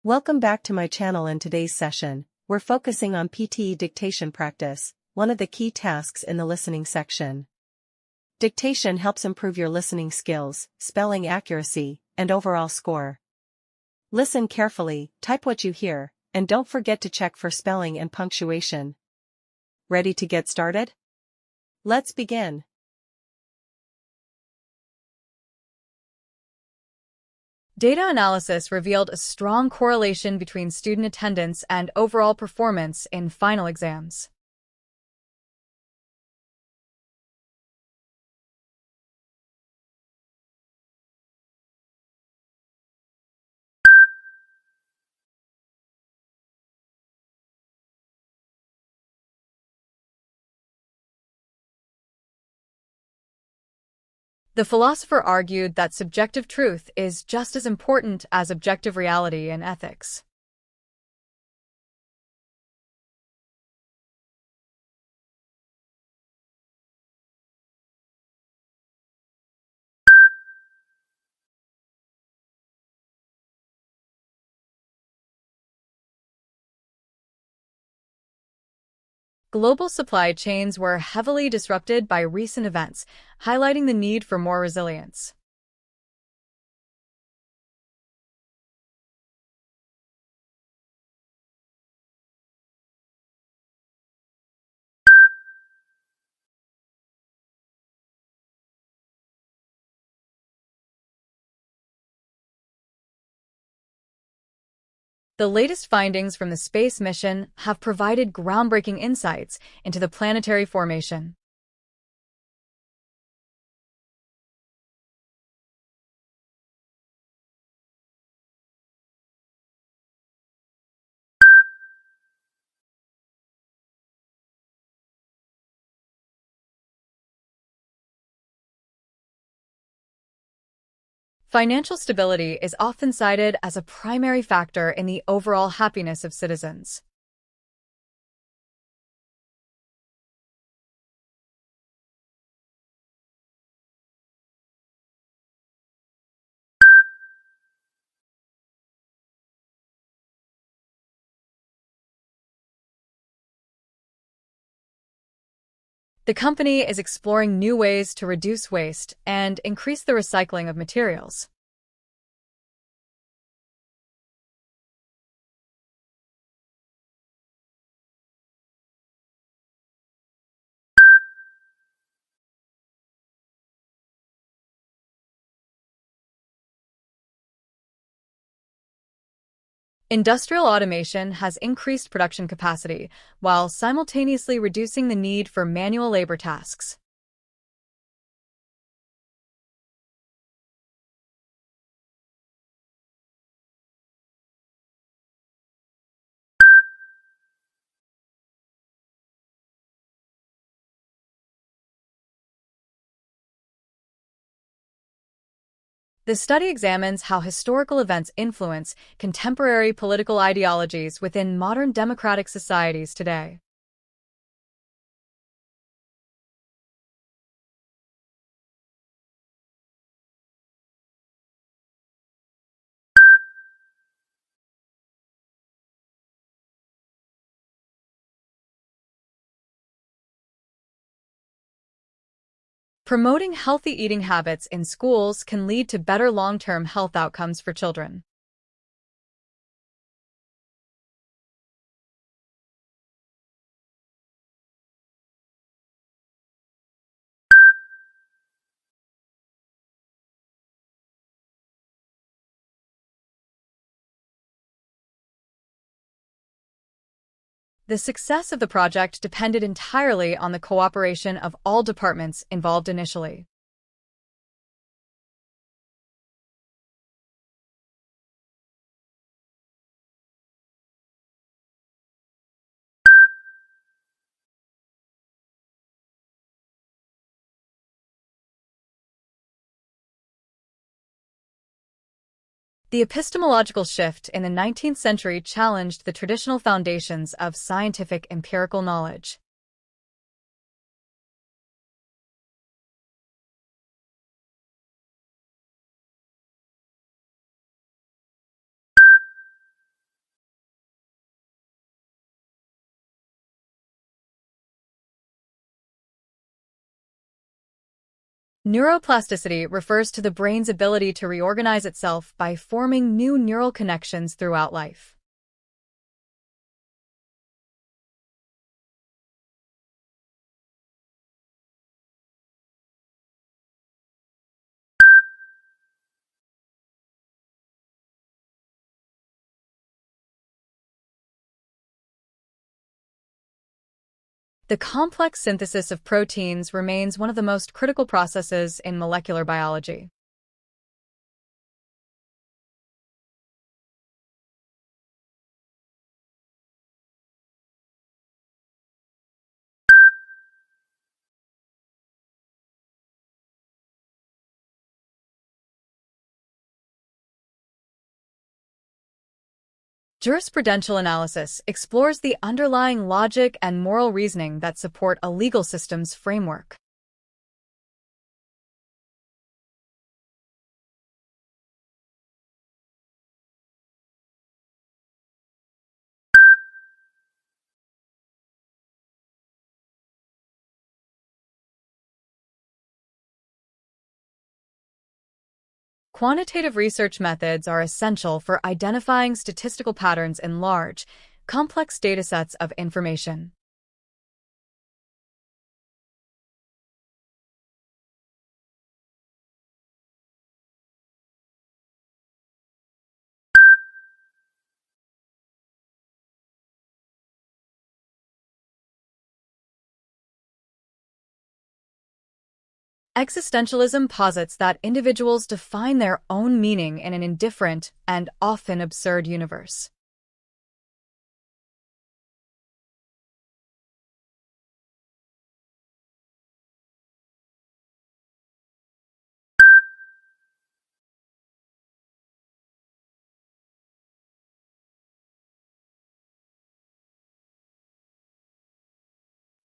Welcome back to my channel. In today's session, we're focusing on PTE Dictation Practice, one of the key tasks in the listening section. Dictation helps improve your listening skills, spelling accuracy, and overall score. Listen carefully, type what you hear, and don't forget to check for spelling and punctuation. Ready to get started? Let's begin. Data analysis revealed a strong correlation between student attendance and overall performance in final exams. The philosopher argued that subjective truth is just as important as objective reality in ethics. Global supply chains were heavily disrupted by recent events, highlighting the need for more resilience. The latest findings from the space mission have provided groundbreaking insights into the planetary formation. Financial stability is often cited as a primary factor in the overall happiness of citizens. The company is exploring new ways to reduce waste and increase the recycling of materials. Industrial automation has increased production capacity while simultaneously reducing the need for manual labor tasks. The study examines how historical events influence contemporary political ideologies within modern democratic societies today. Promoting healthy eating habits in schools can lead to better long-term health outcomes for children. The success of the project depended entirely on the cooperation of all departments involved initially. The epistemological shift in the 19th century challenged the traditional foundations of scientific empirical knowledge. Neuroplasticity refers to the brain's ability to reorganize itself by forming new neural connections throughout life. The complex synthesis of proteins remains one of the most critical processes in molecular biology. Jurisprudential analysis explores the underlying logic and moral reasoning that support a legal system's framework. Quantitative research methods are essential for identifying statistical patterns in large, complex datasets of information. Existentialism posits that individuals define their own meaning in an indifferent and often absurd universe.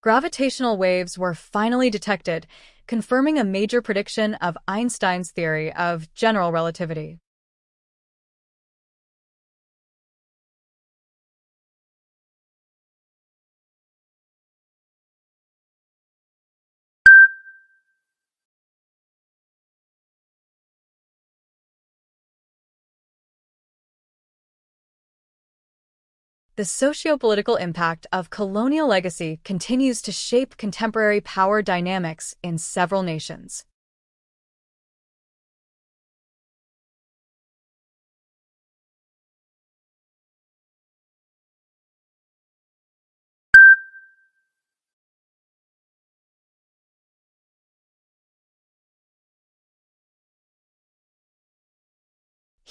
Gravitational waves were finally detected, confirming a major prediction of Einstein's theory of general relativity. The socio-political impact of colonial legacy continues to shape contemporary power dynamics in several nations.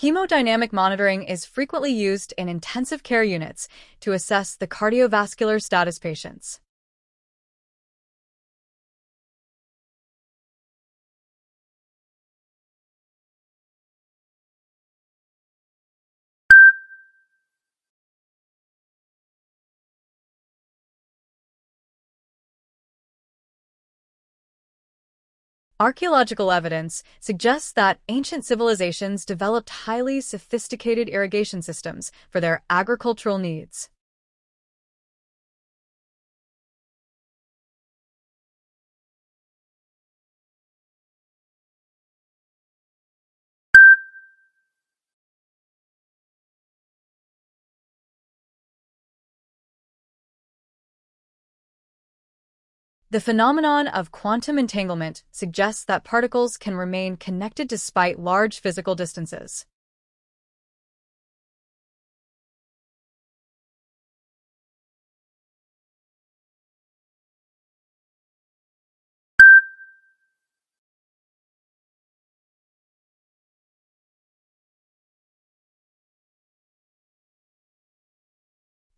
Hemodynamic monitoring is frequently used in intensive care units to assess the cardiovascular status patients. Archaeological evidence suggests that ancient civilizations developed highly sophisticated irrigation systems for their agricultural needs. The phenomenon of quantum entanglement suggests that particles can remain connected despite large physical distances.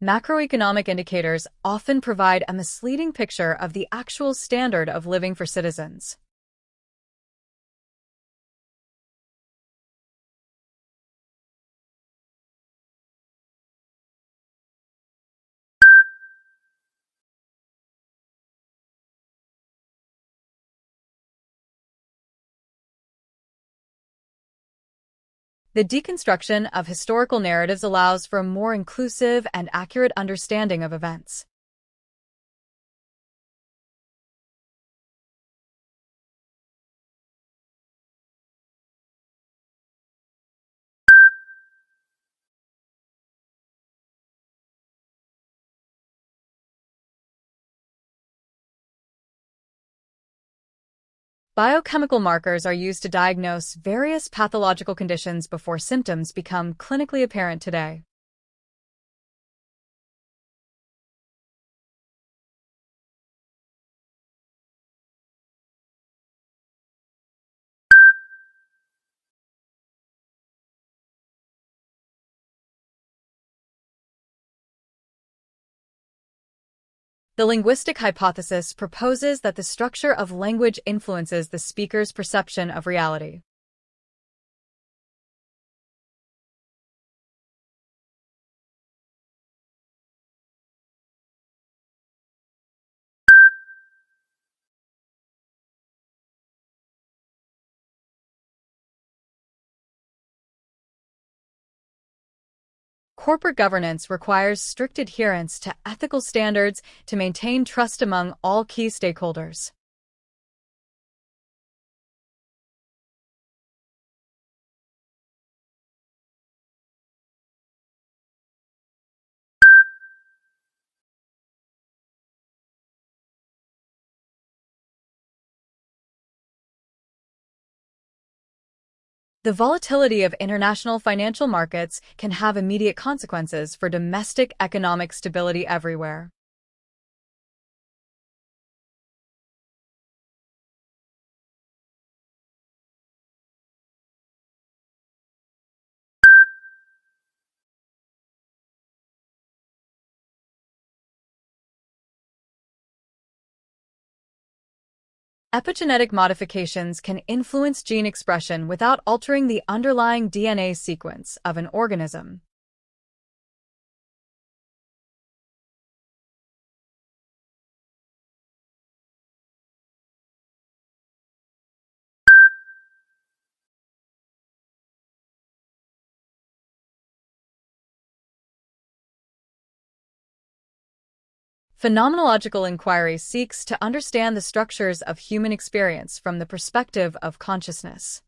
Macroeconomic indicators often provide a misleading picture of the actual standard of living for citizens. The deconstruction of historical narratives allows for a more inclusive and accurate understanding of events. Biochemical markers are used to diagnose various pathological conditions before symptoms become clinically apparent today. The linguistic hypothesis proposes that the structure of language influences the speaker's perception of reality. Corporate governance requires strict adherence to ethical standards to maintain trust among all key stakeholders. The volatility of international financial markets can have immediate consequences for domestic economic stability everywhere. Epigenetic modifications can influence gene expression without altering the underlying DNA sequence of an organism. Phenomenological inquiry seeks to understand the structures of human experience from the perspective of consciousness.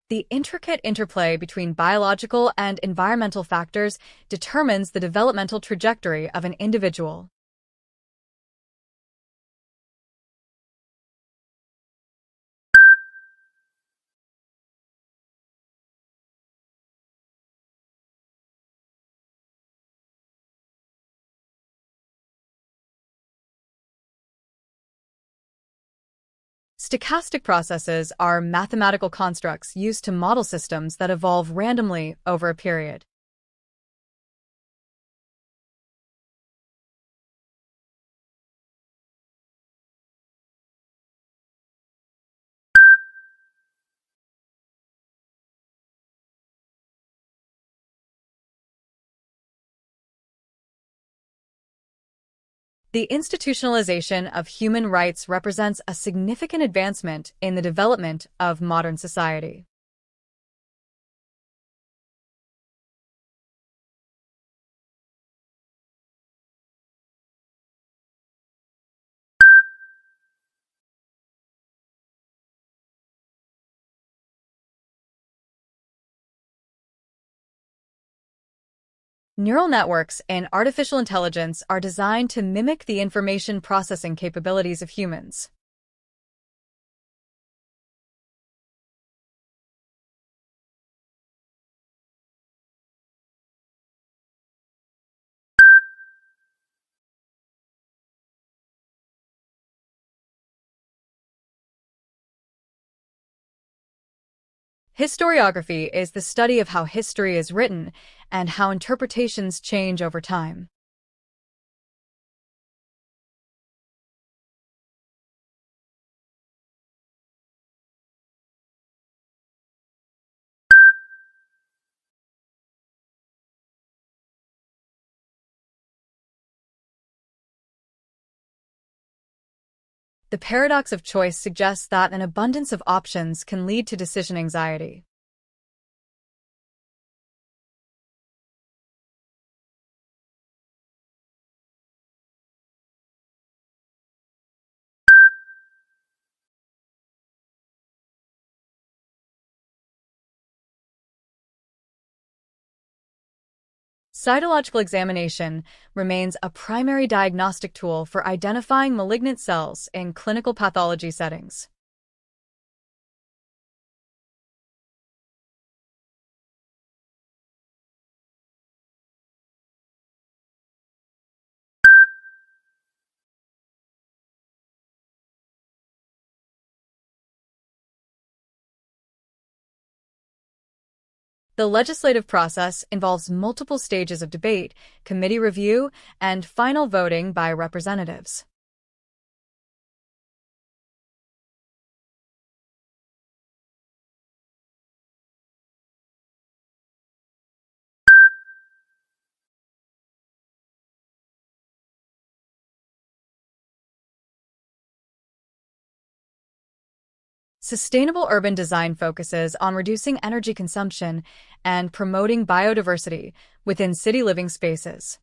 The intricate interplay between biological and environmental factors determines the developmental trajectory of an individual. Stochastic processes are mathematical constructs used to model systems that evolve randomly over a period. The institutionalization of human rights represents a significant advancement in the development of modern society. Neural networks in artificial intelligence are designed to mimic the information processing capabilities of humans. Historiography is the study of how history is written and how interpretations change over time. The paradox of choice suggests that an abundance of options can lead to decision anxiety. Cytological examination remains a primary diagnostic tool for identifying malignant cells in clinical pathology settings. The legislative process involves multiple stages of debate, committee review, and final voting by representatives. Sustainable urban design focuses on reducing energy consumption and promoting biodiversity within city living spaces.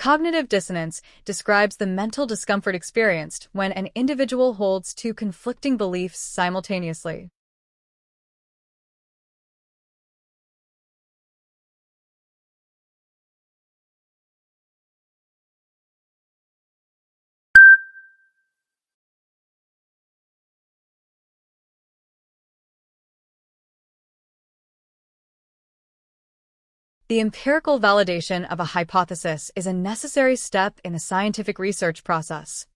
Cognitive dissonance describes the mental discomfort experienced when an individual holds two conflicting beliefs simultaneously. The empirical validation of a hypothesis is a necessary step in the scientific research process.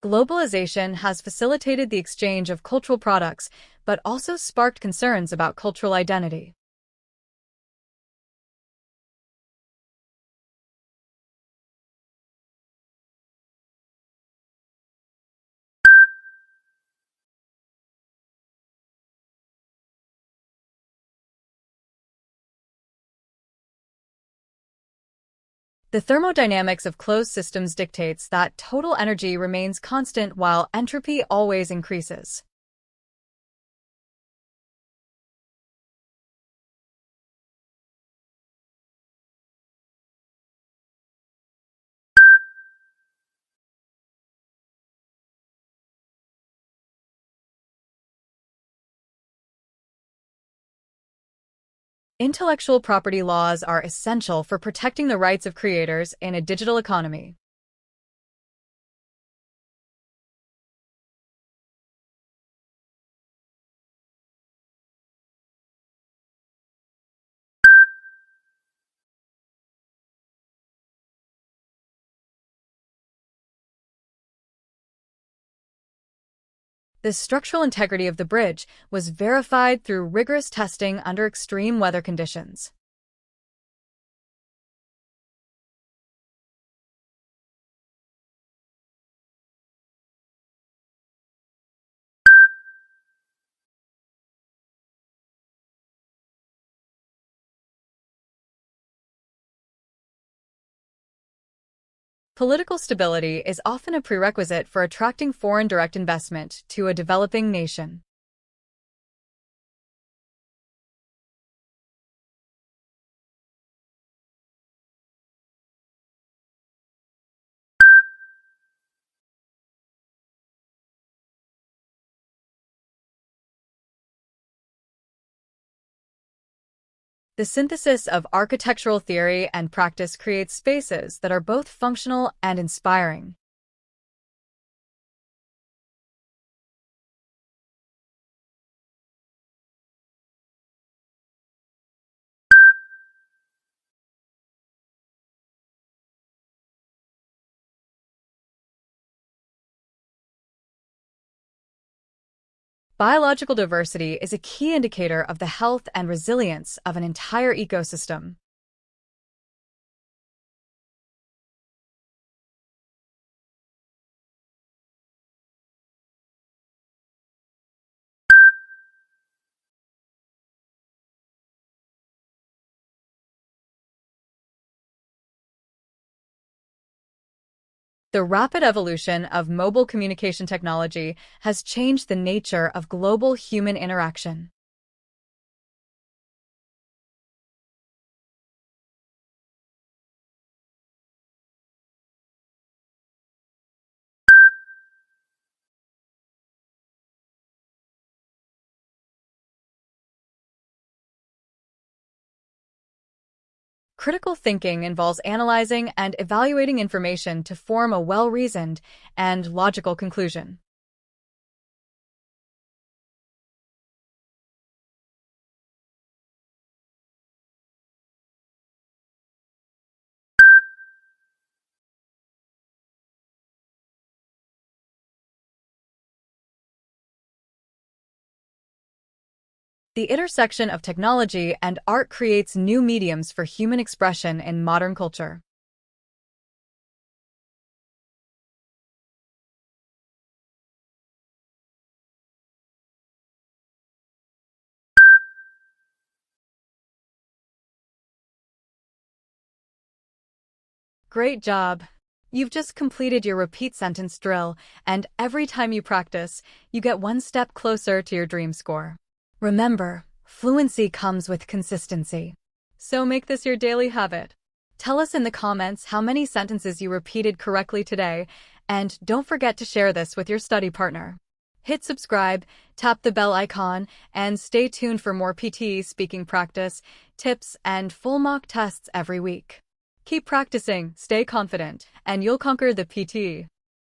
Globalization has facilitated the exchange of cultural products, but also sparked concerns about cultural identity. The thermodynamics of closed systems dictates that total energy remains constant while entropy always increases. Intellectual property laws are essential for protecting the rights of creators in a digital economy. The structural integrity of the bridge was verified through rigorous testing under extreme weather conditions. Political stability is often a prerequisite for attracting foreign direct investment to a developing nation. The synthesis of architectural theory and practice creates spaces that are both functional and inspiring. Biological diversity is a key indicator of the health and resilience of an entire ecosystem. The rapid evolution of mobile communication technology has changed the nature of global human interaction. Critical thinking involves analyzing and evaluating information to form a well-reasoned and logical conclusion. The intersection of technology and art creates new mediums for human expression in modern culture. Great job! You've just completed your repeat sentence drill, and every time you practice, you get one step closer to your dream score. Remember, fluency comes with consistency. So make this your daily habit. Tell us in the comments how many sentences you repeated correctly today, and don't forget to share this with your study partner. Hit subscribe, tap the bell icon, and stay tuned for more PTE speaking practice, tips, and full mock tests every week. Keep practicing, stay confident, and you'll conquer the PTE.